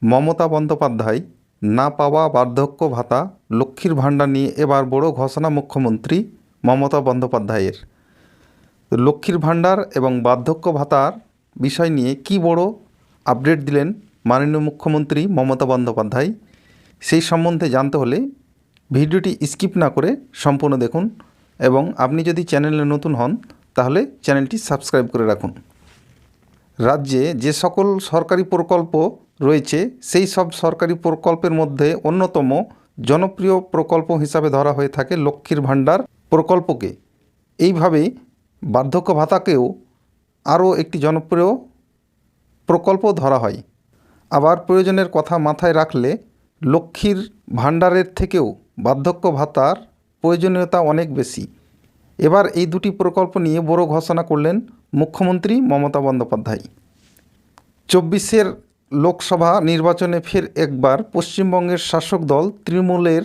মমতা বন্দ্যোপাধ্যায় না পাওয়া বার্ধক্য ভাতা, লক্ষ্মীর ভাণ্ডার নিয়ে এবার বড় ঘোষণা মুখ্যমন্ত্রী মমতা বন্দ্যোপাধ্যায়ের। লক্ষ্মীর ভাণ্ডার এবং বার্ধক্য ভাতার বিষয় নিয়ে কি বড় আপডেট দিলেন মাননীয় মুখ্যমন্ত্রী মমতা বন্দ্যোপাধ্যায়, সেই সম্বন্ধে জানতে হলে ভিডিওটি স্কিপ না করে সম্পূর্ণ দেখুন এবং আপনি যদি চ্যানেলে নতুন হন তাহলে চ্যানেলটি সাবস্ক্রাইব করে রাখুন। রাজ্যে যে সকল সরকারি প্রকল্প রয়েছে সেই সব সরকারি প্রকল্পের মধ্যে অন্যতম জনপ্রিয় প্রকল্প হিসাবে ধরা হয়ে থাকে লক্ষ্মীর ভাণ্ডার প্রকল্পকে। এইভাবে বার্ধক্য ভাতাকেও আরও একটি জনপ্রিয় প্রকল্প ধরা হয়। আবার প্রয়োজনের কথা মাথায় রাখলে লক্ষ্মীর ভাণ্ডারের থেকেও বার্ধক্য ভাতার প্রয়োজনীয়তা অনেক বেশি। এবার এই দুটি প্রকল্প নিয়ে বড় ঘোষণা করলেন মুখ্যমন্ত্রী মমতা বন্দ্যোপাধ্যায়। 24 লোকসভা নির্বাচনে ফের একবার পশ্চিমবঙ্গের শাসক দল তৃণমূলের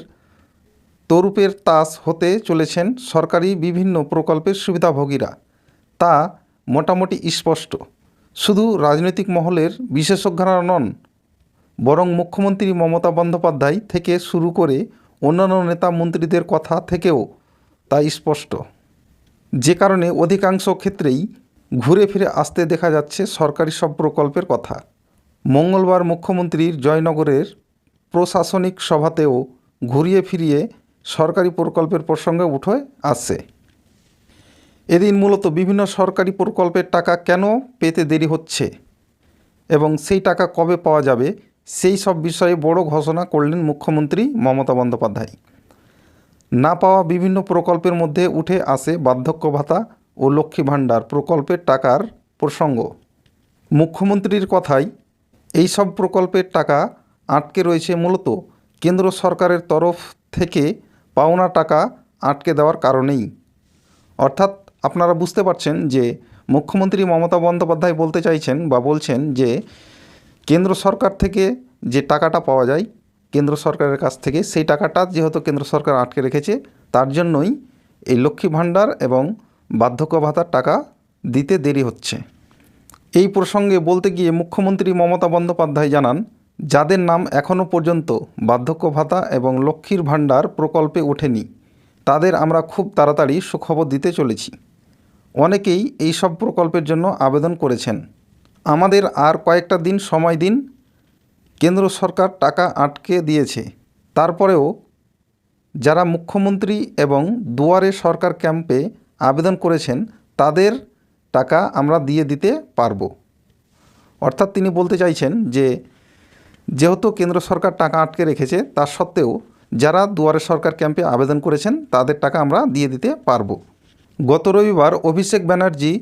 তরুপের তাস হতে চলেছেন সরকারি বিভিন্ন প্রকল্পের সুবিধাভোগীরা, তা মোটামুটি স্পষ্ট। শুধু রাজনৈতিক মহলের বিশেষজ্ঞরা নন, বরং মুখ্যমন্ত্রী মমতা বন্দ্যোপাধ্যায় থেকে শুরু করে অন্যান্য নেতা মন্ত্রীদের কথা থেকেও তা স্পষ্ট। যে কারণে অধিকাংশ ক্ষেত্রেই ঘুরে ফিরে আসতে দেখা যাচ্ছে সরকারি সব প্রকল্পের কথা। মঙ্গলবার মুখ্যমন্ত্রীর জয়নগরের প্রশাসনিক সভাতেও ঘুরিয়ে ফিরিয়ে সরকারি প্রকল্পের প্রসঙ্গে উঠে আসছে। এদিন মূলত বিভিন্ন সরকারি প্রকল্পের টাকা কেন পেতে দেরি হচ্ছে এবং সেই টাকা কবে পাওয়া যাবে সেই সব বিষয়ে বড় ঘোষণা করলেন মুখ্যমন্ত্রী মমতা বন্দ্যোপাধ্যায়। না পাওয়া বিভিন্ন প্রকল্পের মধ্যে উঠে আসে বার্ধক্য ভাতা ও লক্ষ্মী ভাণ্ডার প্রকল্পের টাকার প্রসঙ্গ। মুখ্যমন্ত্রীর কথায় এই সব প্রকল্পের টাকা আটকে রয়েছে মূলত কেন্দ্র সরকারের তরফ থেকে পাওনা টাকা আটকে দেওয়ার কারণেই। অর্থাৎ আপনারা বুঝতে পারছেন যে মুখ্যমন্ত্রী মমতা বন্দ্যোপাধ্যায় বলতে চাইছেন বা বলছেন যে কেন্দ্র সরকার থেকে যে টাকাটা পাওয়া যায় কেন্দ্র সরকারের কাছ থেকে, সেই টাকাটা যেহেতু কেন্দ্র সরকার আটকে রেখেছে তার জন্যই এই লক্ষ্মী ভাণ্ডার এবং বার্ধক্য ভাতার টাকা দিতে দেরি হচ্ছে। এই প্রসঙ্গে বলতে গিয়ে মুখ্যমন্ত্রী মমতা বন্দ্যোপাধ্যায় জানান, যাদের নাম এখনও পর্যন্ত বার্ধক্য ভাতা এবং লক্ষ্মীর ভাণ্ডার প্রকল্পে ওঠেনি তাদের আমরা খুব তাড়াতাড়ি সুখবর দিতে চলেছি। অনেকেই এই সব প্রকল্পের জন্য আবেদন করেছেন। আমাদের আর কয়েকটা দিন সময় দিন। কেন্দ্র সরকার টাকা আটকে দিয়েছে, তারপরেও যারা মুখ্যমন্ত্রী এবং দুয়ারে সরকার ক্যাম্পে আবেদন করেছেন তাদের টাকা আমরা দিয়ে দিতে পারবো। অর্থাৎ তিনি বলতে চাইছেন যে যেহেতু কেন্দ্র সরকার টাকা আটকে রেখেছে তা সত্ত্বেও যারা দুয়ারে সরকার ক্যাম্পে আবেদন করেছেন তাদের টাকা আমরা দিয়ে দিতে পারবো। গত রবিবার অভিষেক ব্যানার্জি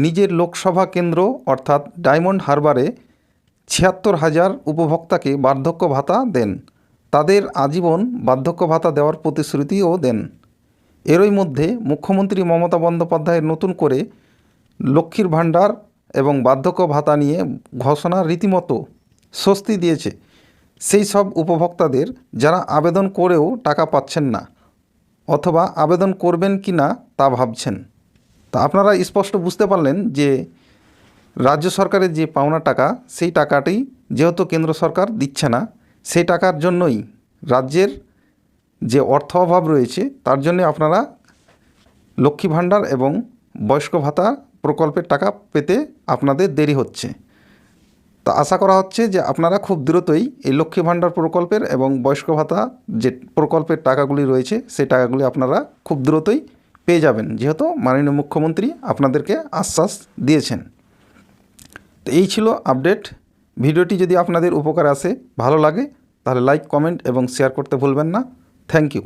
নিজের লোকসভা কেন্দ্র অর্থাৎ ডায়মন্ড হারবারে ৭৬,০০০ উপভোক্তাকে বার্ধক্য ভাতা দেন। তাদের আজীবন বার্ধক্য ভাতা দেওয়ার প্রতিশ্রুতিও দেন। এরই মধ্যে মুখ্যমন্ত্রী মমতা বন্দ্যোপাধ্যায়ের নতুন করে লক্ষ্মীর ভাণ্ডার এবং বার্ধক্য ভাতা নিয়ে ঘোষণা রীতিমতো স্বস্তি দিয়েছে সেই সব উপভোক্তাদের যারা আবেদন করেও টাকা পাচ্ছেন না অথবা আবেদন করবেন কি না তা ভাবছেন। তা আপনারা স্পষ্ট বুঝতে পারলেন যে রাজ্য সরকারের যে পাওনা টাকা সেই টাকাটি যেহেতু কেন্দ্র সরকার দিচ্ছে না, সেই টাকার জন্যই রাজ্যের যে অর্থ অভাব রয়েছে তার জন্য আপনারা লক্ষ্মী ভাণ্ডার এবং বয়স্ক ভাতা প্রকল্পের টাকা পেতে আপনাদের দেরি হচ্ছে। তা আশা করা হচ্ছে যে আপনারা খুব দ্রুতই এই লক্ষ্মী ভাণ্ডার প্রকল্পের এবং বয়স্ক ভাতা যে প্রকল্পের টাকাগুলি রয়েছে সেই টাকাগুলি আপনারা খুব দ্রুতই পেয়ে যাবেন, যেহেতু মাননীয় মুখ্যমন্ত্রী আপনাদেরকে আশ্বাস দিয়েছেন। তো এই ছিল আপডেট। ভিডিওটি যদি আপনাদের উপকার আসে, ভালো লাগে, তাহলে লাইক, কমেন্ট এবং শেয়ার করতে ভুলবেন না। Thank you.